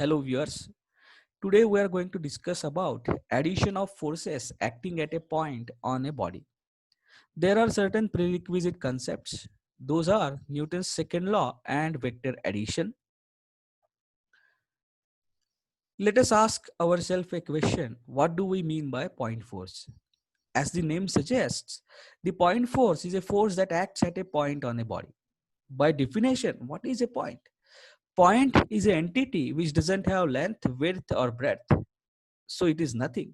Hello viewers. Today we are going to discuss about addition of forces acting at a point on a body. There are certain prerequisite concepts. Those are Newton's second law and vector addition. Let us ask ourselves a question. What do we mean by point force? As the name suggests, the point force is a force that acts at a point on a body. By definition, what is a point? Point is an entity which doesn't have length, width or breadth. So it is nothing.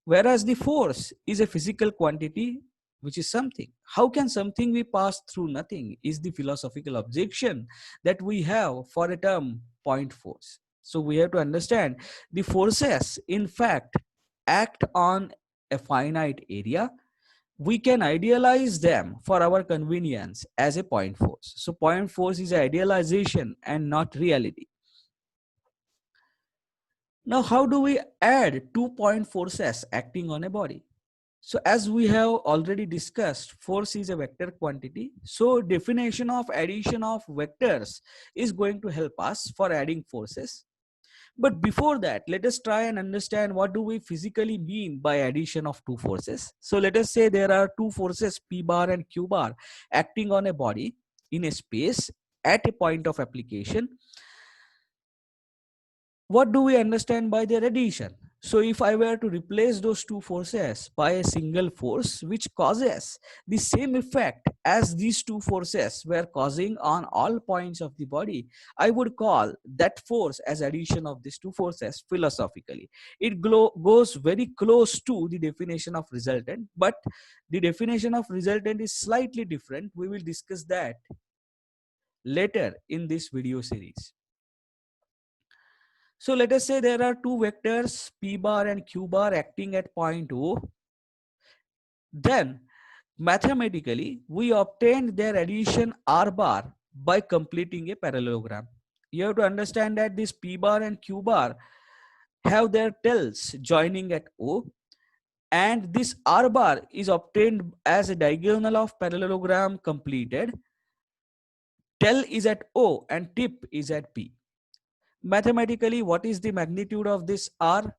Whereas the force is a physical quantity, which is something. How can something be passed through nothing? Is the philosophical objection that we have for a term point force. So we have to understand the forces, in fact, act on a finite area. We can idealize them for our convenience as a point force. So point force is idealization and not reality. Now, how do we add 2 point forces acting on a body? So as we have already discussed, force is a vector quantity. So definition of addition of vectors is going to help us for adding forces. But before that, let us try and understand what do we physically mean by addition of two forces. So let us say there are two forces P bar and Q bar acting on a body in a space at a point of application. What do we understand by their addition? So if I were to replace those two forces by a single force which causes the same effect as these two forces were causing on all points of the body, I would call that force as addition of these two forces philosophically. It goes very close to the definition of resultant, but the definition of resultant is slightly different. We will discuss that later in this video series. So let us say there are two vectors P bar and Q bar acting at point O. Then mathematically we obtained their addition R bar by completing a parallelogram. You have to understand that this P bar and Q bar have their tails joining at O, and this R bar is obtained as a diagonal of parallelogram completed. Tail is at O and tip is at P. Mathematically, what is the magnitude of this R?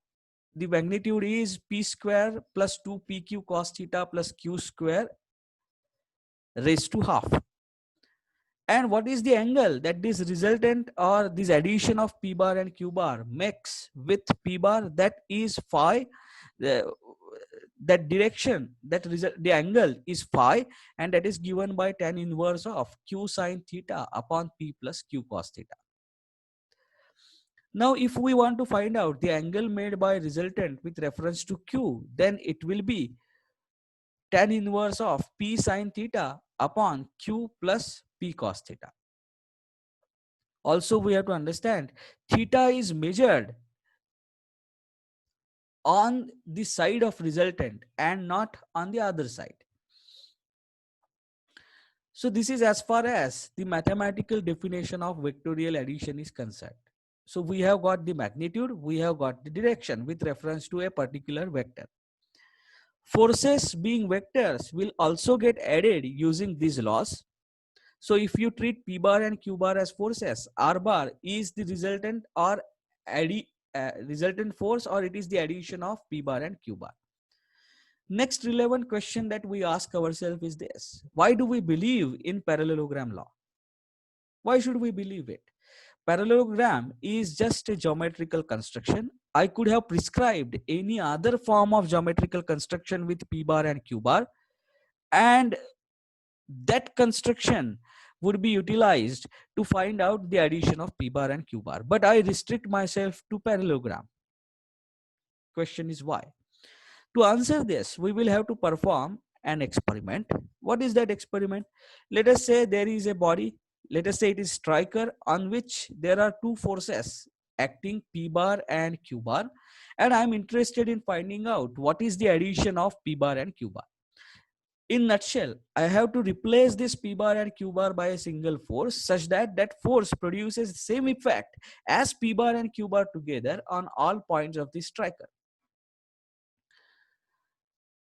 The magnitude is P square plus 2PQ cos theta plus Q square raised to half. And what is the angle that this resultant or this addition of P bar and Q bar makes with P bar? That is phi. That direction, that result, the angle is phi, and that is given by tan inverse of Q sine theta upon P plus Q cos theta. Now, if we want to find out the angle made by resultant with reference to Q, then it will be tan inverse of P sine theta upon Q plus P cos theta. Also, we have to understand theta is measured on the side of resultant and not on the other side. So this is as far as the mathematical definition of vectorial addition is concerned. So we have got the magnitude, we have got the direction with reference to a particular vector. Forces being vectors will also get added using these laws. So if you treat P bar and Q bar as forces, R bar is the resultant or resultant force, or it is the addition of P bar and Q bar. Next relevant question that we ask ourselves is this: why do we believe in parallelogram law? Why should we believe it? Parallelogram is just a geometrical construction. I could have prescribed any other form of geometrical construction with P bar and Q bar, and that construction would be utilized to find out the addition of P bar and Q bar. But I restrict myself to parallelogram. Question is why? To answer this, we will have to perform an experiment. What is that experiment? Let us say there is a body. Let us say it is striker on which there are two forces acting, P bar and Q bar. And I'm interested in finding out what is the addition of P bar and Q bar. In nutshell, I have to replace this P bar and Q bar by a single force such that that force produces the same effect as P bar and Q bar together on all points of the striker.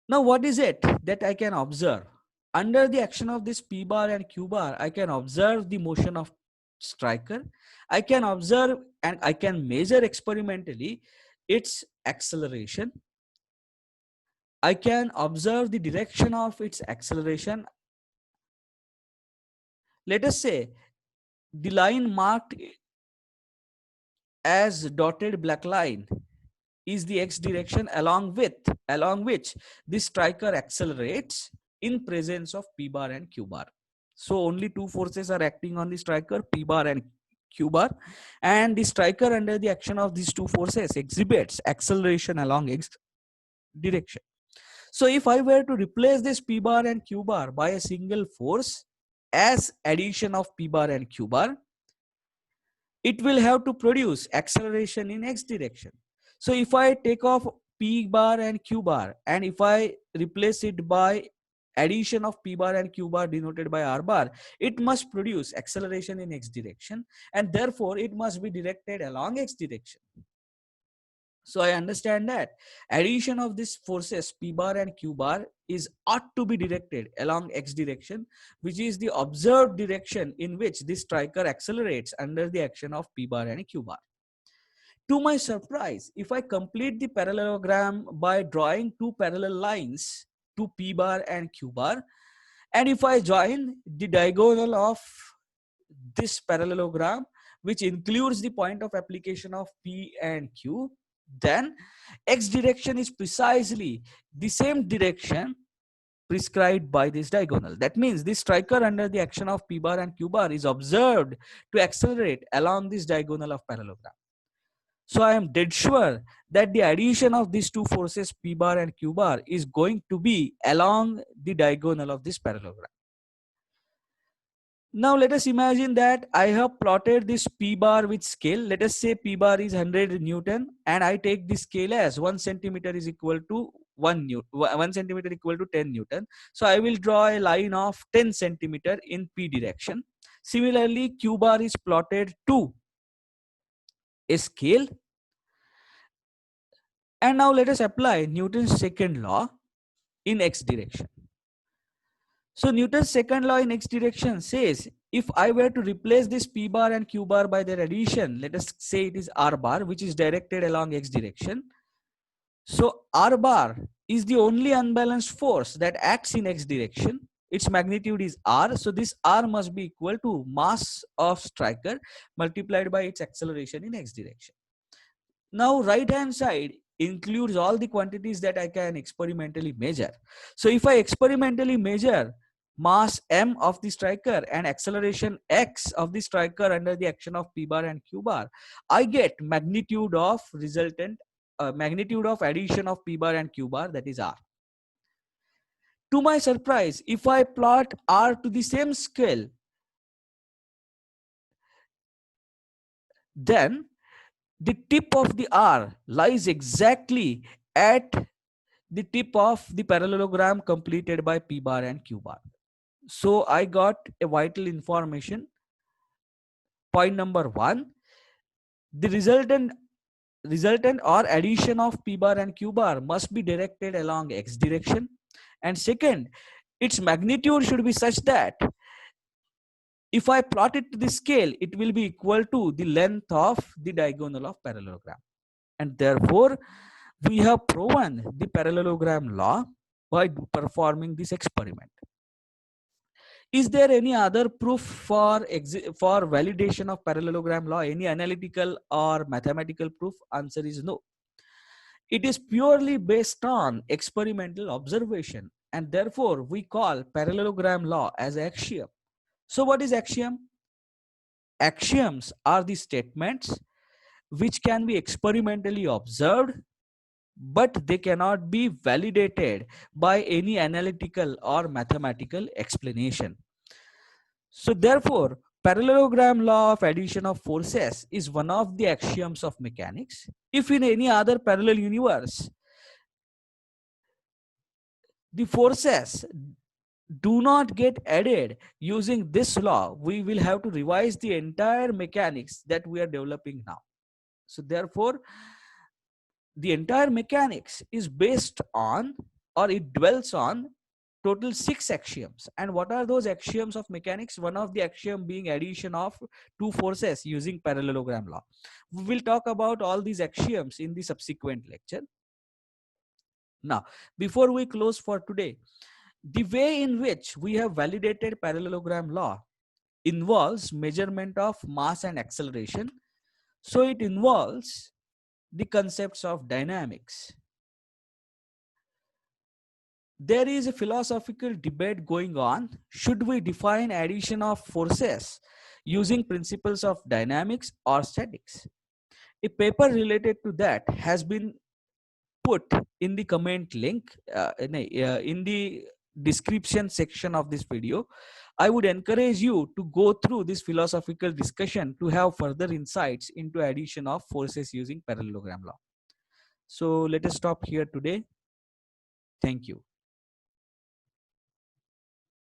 Now, what is it that I can observe? Under the action of this P bar and Q bar, I can observe the motion of striker, I can observe and I can measure experimentally its acceleration. I can observe the direction of its acceleration. Let us say the line marked as dotted black line is the x direction along which this striker accelerates in presence of p bar and q bar. So only two forces are acting on the striker, p bar and q bar, and the striker under the action of these two forces exhibits acceleration along x direction. So if I were to replace this p bar and q bar by a single force as addition of p bar and q bar, it will have to produce acceleration in x direction. So if I take off p bar and q bar and if I replace it by addition of p bar and q bar denoted by r bar, it must produce acceleration in x direction, and therefore it must be directed along x direction. So I understand that addition of these forces p bar and q bar is ought to be directed along x direction, which is the observed direction in which this striker accelerates under the action of p bar and q bar. To my surprise, if I complete the parallelogram by drawing two parallel lines to p bar and q bar, and if I join the diagonal of this parallelogram, which includes the point of application of P and Q, then X direction is precisely the same direction prescribed by this diagonal. That means this striker under the action of P bar and Q bar is observed to accelerate along this diagonal of parallelogram. So I am dead sure that the addition of these two forces P bar and Q bar is going to be along the diagonal of this parallelogram. Now let us imagine that I have plotted this P bar with scale. Let us say P bar is 100 Newton and I take the scale as 1 centimeter is equal to 1 centimeter equal to 10 Newton. So I will draw a line of 10 centimeter in P direction. Similarly, Q bar is plotted to a scale. And now let us apply Newton's second law in X direction. So Newton's second law in X direction says, if I were to replace this P bar and Q bar by their addition, let us say it is R bar, which is directed along X direction. So R bar is the only unbalanced force that acts in X direction. Its magnitude is R. So this R must be equal to mass of striker multiplied by its acceleration in X direction. Now right hand side includes all the quantities that I can experimentally measure. So if I experimentally measure mass m of the striker and acceleration x of the striker under the action of p bar and q bar, I get magnitude of magnitude of addition of p bar and q bar, that is r. To my surprise, if I plot r to the same scale, then the tip of the r lies exactly at the tip of the parallelogram completed by p bar and q bar. So I got a vital information. Point number one, the resultant or addition of p bar and q bar must be directed along x direction. And second, its magnitude should be such that if I plot it to the scale, it will be equal to the length of the diagonal of parallelogram. And therefore, we have proven the parallelogram law by performing this experiment. Is there any other proof for validation of parallelogram law? Any analytical or mathematical proof? Answer is no. It is purely based on experimental observation, and therefore we call parallelogram law as axiom. So what is axiom? Axioms are the statements which can be experimentally observed, but they cannot be validated by any analytical or mathematical explanation. So therefore, parallelogram law of addition of forces is one of the axioms of mechanics. If in any other parallel universe, the forces do not get added using this law, we will have to revise the entire mechanics that we are developing now. So therefore, the entire mechanics is based on, or it dwells on, total 6 axioms. And what are those axioms of mechanics? One of the axiom being addition of two forces using parallelogram law. We will talk about all these axioms in the subsequent lecture. Now, before we close for today, the way in which we have validated parallelogram law involves measurement of mass and acceleration. So it involves the concepts of dynamics. There is a philosophical debate going on. Should we define addition of forces using principles of dynamics or statics? A paper related to that has been put in the comment link in the description section of this video. I would encourage you to go through this philosophical discussion to have further insights into addition of forces using parallelogram law. So let us stop here today. Thank you.